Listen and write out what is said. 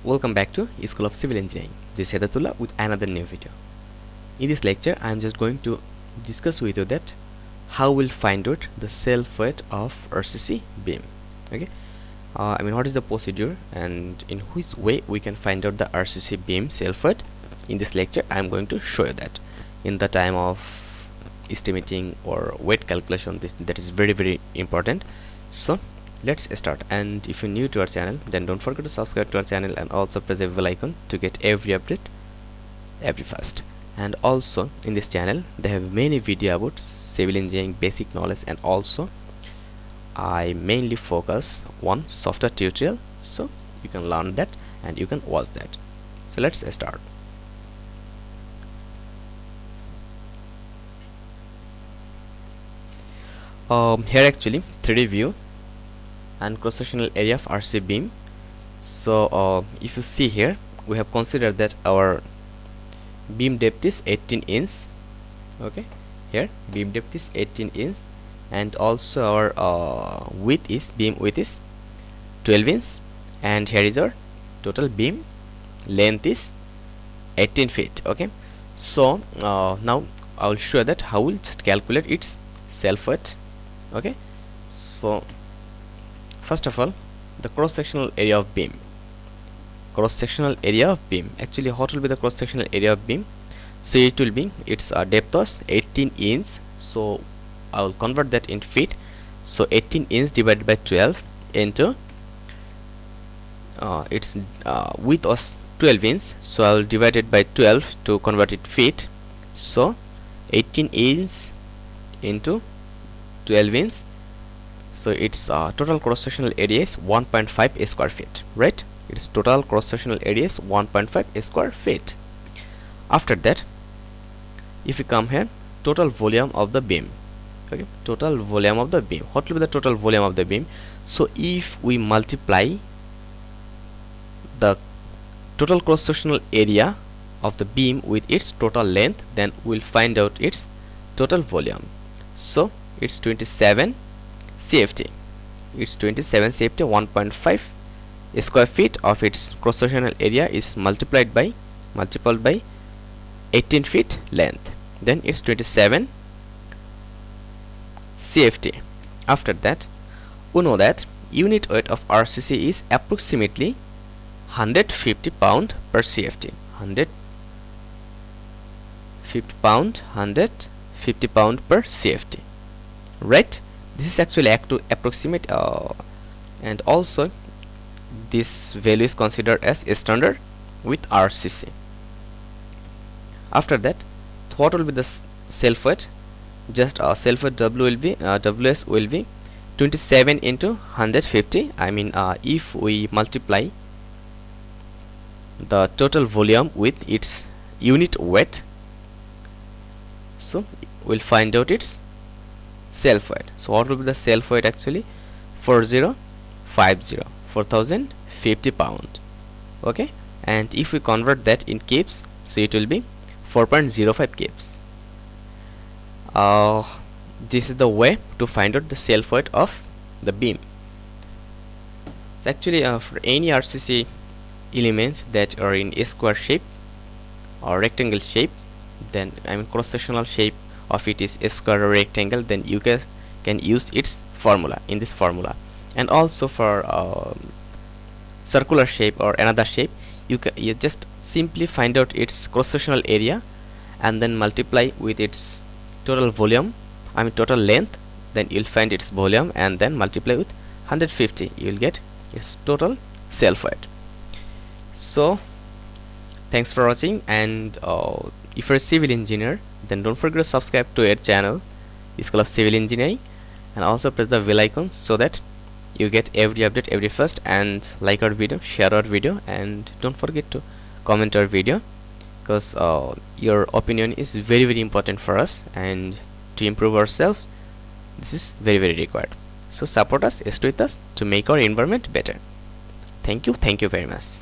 Welcome back to School of Civil Engineering. This is Hedaetullah with another new video. In this lecture, I am just going to discuss with you that how we'll find out the self weight of RCC beam. Okay, what is the procedure and in which way we can find out the RCC beam self weight. In this lecture, I am going to show you that in the time of estimating or weight calculation. That is very important. So let's start. And if you're new to our channel, then don't forget to subscribe to our channel and also press the bell icon to get every update every first. And also in this channel they have many video about civil engineering basic knowledge, and also I mainly focus on software tutorial, so you can learn that and you can watch that. So let's start. Here actually 3D view and cross-sectional area of RC beam. So if you see here, we have considered that our beam depth is 18 inch. Okay, here beam depth is 18 inch, and also our width is beam width is 12 inch, and here is our total beam length is 18 feet. Okay, so now I will show that how we'll just calculate its self weight. Okay, so first of all, the cross-sectional area of beam. Cross-sectional area of beam. Actually, what will be the cross-sectional area of beam? So it will be its depth was 18 inch. So I will convert that in feet. So 18 inch divided by 12 into its width was 12 inch. So I will divide it by 12 to convert it feet. So 18 inch into 12 inch. So its total cross-sectional area is 1.5 square feet, right? Its total cross-sectional area is 1.5 square feet. After that, if we come here, total volume of the beam. Okay, total volume of the beam. What will be the total volume of the beam? So if we multiply the total cross-sectional area of the beam with its total length, then we'll find out its total volume. So it's 27 CFT. It's 27 CFT. 1.5 square feet of its cross-sectional area is multiplied by 18 feet length. Then it's 27 CFT. After that, we know that unit weight of RCC is approximately 150 pound per CFT. 150 pound per CFT. Right? This is actually approximate, and also this value is considered as a standard with RCC. After that, what will be the self weight? Just self weight W will be WS will be 27 into 150. If we multiply the total volume with its unit weight, so we'll find out its self weight. So what will be the self weight? Actually 4050 pound. Okay, and if we convert that in kibs, so it will be 4.05 kibs. This is the way to find out the self weight of the beam. So actually for any RCC elements that are in a square shape or rectangle shape, then cross-sectional shape of it is a square or rectangle, then you can use its formula in this formula. And also for circular shape or another shape, you just simply find out its cross-sectional area and then multiply with its total volume, total length, then you'll find its volume, and then multiply with 150, you will get its total self weight. So thanks for watching, and if you're a civil engineer, then don't forget to subscribe to our channel, School of Civil Engineering, and also press the bell icon so that you get every update every first. And like our video, share our video, and don't forget to comment our video, because your opinion is very important for us, and to improve ourselves, this is very required. So support us, stay with us to make our environment better. Thank you very much.